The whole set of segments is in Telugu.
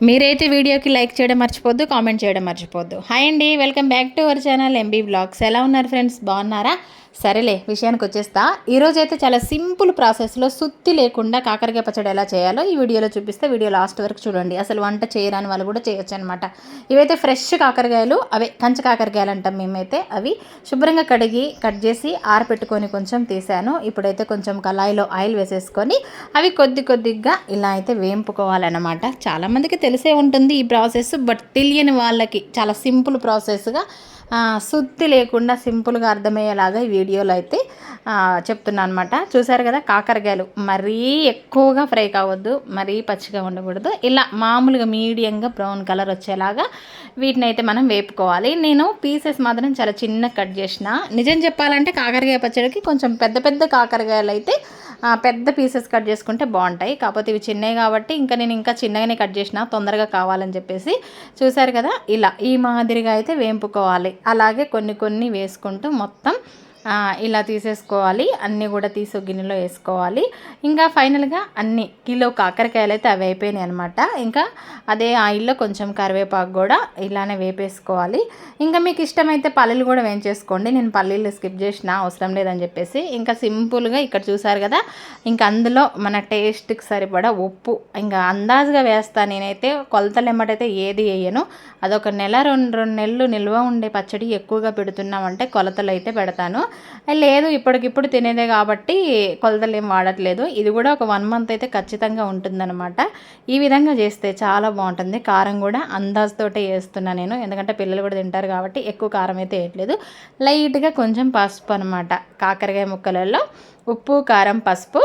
మీరైతే వీడియోకి లైక్ చేయడం మర్చిపోద్దు, కామెంట్ చేయడం మర్చిపోద్దు. హాయ్ అండి, welcome back to our channel MB blogs. ఎలా ఉన్నారు ఫ్రెండ్స్, బాగున్నారా? సరేలే విషయానికి వచ్చేస్తా. ఈరోజు అయితే చాలా సింపుల్ ప్రాసెస్లో సుత్తి లేకుండా కాకరకాయ పచ్చడి ఎలా చేయాలో ఈ వీడియోలో చూపిస్తే వీడియో లాస్ట్ వరకు చూడండి. అసలు వంట చేయరాని వాళ్ళు కూడా చేయొచ్చు అనమాట. ఇవైతే ఫ్రెష్ కాకరకాయలు, అవే కంచ కాకరకాయలు అంటాం మేమైతే. అవి శుభ్రంగా కడిగి కట్ చేసి ఆరపెట్టుకొని కొంచెం తీసాను. ఇప్పుడైతే కొంచెం కళాయిలో ఆయిల్ వేసేసుకొని అవి కొద్దిగా ఇలా అయితే వేంపుకోవాలన్నమాట. చాలామందికి తెలిసే ఉంటుంది ఈ ప్రాసెస్, బట్ తెలియని వాళ్ళకి చాలా సింపుల్ ప్రాసెస్గా సుత్తి లేకుండా సింపుల్గా అర్థమయ్యేలాగా ఈ వీడియోలో అయితే చెప్తున్నాను అనమాట. చూసారు కదా, కాకరకాయలు మరీ ఎక్కువగా ఫ్రై కావద్దు, మరీ పచ్చిగా ఉండకూడదు. ఇలా మామూలుగా మీడియంగా బ్రౌన్ కలర్ వచ్చేలాగా వీటిని అయితే మనం వేపుకోవాలి. నేను పీసెస్ మాత్రం చాలా చిన్న కట్ చేసిన. నిజం చెప్పాలంటే కాకరకాయ పచ్చడికి కొంచెం పెద్ద కాకరకాయలు అయితే పెద్ద పీసెస్ కట్ చేసుకుంటే బాగుంటాయి. కాకపోతే ఇవి చిన్నవి కాబట్టి నేను ఇంకా చిన్నగానే కట్ చేసిన, తొందరగా కావాలని చెప్పేసి. చూసారు కదా, ఇలా ఈ మాదిరిగా అయితే వేంపుకోవాలి. అలాగే కొన్ని వేసుకుంటూ మొత్తం ఇలా తీసేసుకోవాలి. అన్నీ కూడా తీసి గిన్నెలో వేసుకోవాలి. ఇంకా ఫైనల్గా అన్ని కిలో కాకరకాయలు అయితే అవి అయిపోయినాయి అనమాట. ఇంకా అదే ఆయిల్లో కొంచెం కరివేపాకు కూడా ఇలానే వేపేసుకోవాలి. ఇంకా మీకు ఇష్టమైతే పల్లీలు కూడా వేయించేసుకోండి. నేను పల్లీలు స్కిప్ చేసిన, అవసరం లేదని చెప్పేసి. ఇంకా సింపుల్గా ఇక్కడ చూసారు కదా, ఇంకా అందులో మన టేస్ట్కి సరిపడా ఉప్పు ఇంకా అందాజుగా వేస్తాను నేనైతే. కొలతలు ఎమ్మటైతే ఏది వేయను. అదొక నెల రెండు నెలలు నిల్వ ఉండే పచ్చడి ఎక్కువగా పెడుతున్నామంటే కొలతలు అయితే పెడతాను. లేదు ఇప్పటికిప్పుడు తినేదే కాబట్టి కొలతలు ఏం వాడట్లేదు. ఇది కూడా ఒక 1 మంత్ అయితే ఖచ్చితంగా ఉంటుందన్నమాట. ఈ విధంగా చేస్తే చాలా బాగుంటుంది. కారం కూడా అందాజుతోటే వేస్తున్నాను నేను, ఎందుకంటే పిల్లలు కూడా తింటారు కాబట్టి ఎక్కువ కారం అయితే వేయట్లేదు. లైట్గా కొంచెం పసుపు అనమాట. కాకరకాయ ముక్కలలో ఉప్పు, కారం, పసుపు,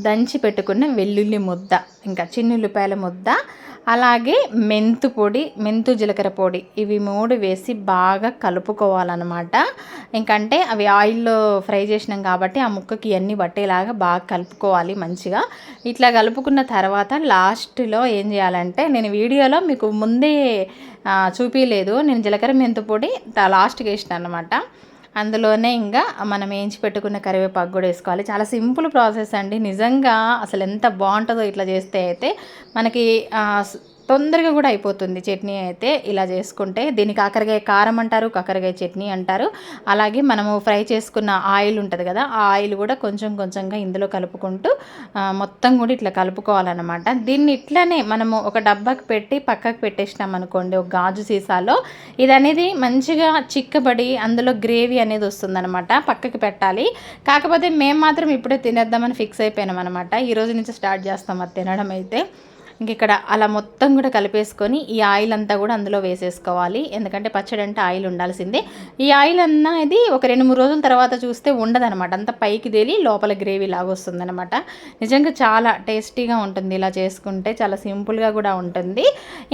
దంచి పెట్టుకున్న వెల్లుల్లి ముద్ద, ఇంకా చిన్నుల్లిపాయల ముద్ద, అలాగే మెంతు జీలకర్ర పొడి, ఇవి 3 వేసి బాగా కలుపుకోవాలన్నమాట. ఇంకంటే అవి ఆయిల్లో ఫ్రై చేసినాం కాబట్టి ఆ ముక్కకి ఇవన్నీ పట్టేలాగా బాగా కలుపుకోవాలి మంచిగా. ఇట్లా కలుపుకున్న తర్వాత లాస్ట్లో ఏం చేయాలంటే, నేను వీడియోలో మీకు ముందే చూపించలేదు, నేను జీలకర్ర మెంతు పొడి లాస్ట్కి వేసిన అనమాట. అందులోనే ఇంకా మనం వేయించి పెట్టుకున్న కరివేపాకు కూడా వేసుకోవాలి. చాలా సింపుల్ ప్రాసెస్ అండి నిజంగా. అసలు ఎంత బాగుంటుందో ఇట్లా చేస్తే అయితే మనకి తొందరగా కూడా అయిపోతుంది చట్నీ అయితే ఇలా చేసుకుంటే. దీన్ని కాకరకాయ కారం అంటారు, కాకరకాయ చట్నీ అంటారు. అలాగే మనము ఫ్రై చేసుకున్న ఆయిల్ ఉంటుంది కదా, ఆ ఆయిల్ కూడా కొంచెంగా ఇందులో కలుపుకుంటూ మొత్తం కూడా ఇట్లా కలుపుకోవాలన్నమాట. దీన్ని ఇట్లానే మనము ఒక డబ్బాకి పెట్టి పక్కకు పెట్టేసినాం అనుకోండి, ఒక గాజు సీసాలో, ఇది అనేది మంచిగా చిక్కబడి అందులో గ్రేవీ అనేది వస్తుందన్నమాట. పక్కకి పెట్టాలి. కాకపోతే మేము మాత్రం ఇప్పుడే తినేద్దామని ఫిక్స్ అయిపోయినాం అనమాట. ఈరోజు నుంచి స్టార్ట్ చేస్తాం అది తినడం అయితే. ఇంక ఇక్కడ అలా మొత్తం కూడా కలిపేసుకొని ఈ ఆయిల్ అంతా కూడా అందులో వేసేసుకోవాలి. ఎందుకంటే పచ్చడి అంటే ఆయిల్ ఉండాల్సిందే. ఈ ఆయిల్ అన్నది ఒక 2-3 రోజుల తర్వాత చూస్తే ఉండదనమాట, అంత పైకి తేలి లోపల గ్రేవీ లాగా వస్తుందన్నమాట. నిజంగా చాలా టేస్టీగా ఉంటుంది ఇలా చేసుకుంటే, చాలా సింపుల్గా కూడా ఉంటుంది.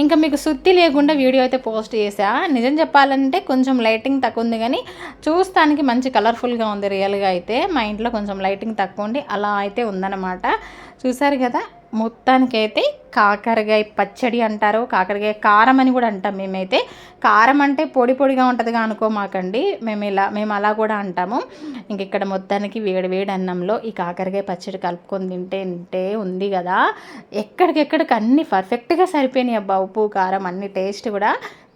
ఇంకా మీకు సుత్తి లేకుండా వీడియో అయితే పోస్ట్ చేసా. నిజం చెప్పాలంటే కొంచెం లైటింగ్ తక్కువ ఉంది, కానీ చూస్తానికి మంచి కలర్ఫుల్గా ఉంది. రియల్గా అయితే మా ఇంట్లో కొంచెం లైటింగ్ తక్కువ ఉండి అలా అయితే ఉందన్నమాట. చూసారు కదా, మొత్తానికైతే కాకరకాయ పచ్చడి అంటారు, కాకరకాయ కారం అని కూడా అంటాం మేమైతే. కారం అంటే పొడిగా ఉంటుందిగా అనుకోమాకండి, మేము అలా కూడా అంటాము. ఇంక ఇక్కడ మొత్తానికి వేడి అన్నంలో ఈ కాకరకాయ పచ్చడి కలుపుకొని తింటే ఉంది కదా, ఎక్కడికెక్కడికి అన్నీ పర్ఫెక్ట్గా సరిపోయినాయి అబ్బా. ఉప్పు, కారం అన్ని టేస్ట్ కూడా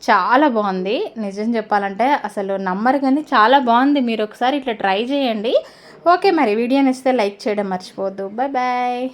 చాలా బాగుంది. నిజం చెప్పాలంటే అసలు నమ్మరు, కానీ చాలా బాగుంది. మీరు ఒకసారి ఇట్లా ట్రై చేయండి. ఓకే, మరి వీడియో నచ్చితే లైక్ చేయడం మర్చిపోవద్దు. బాయ్.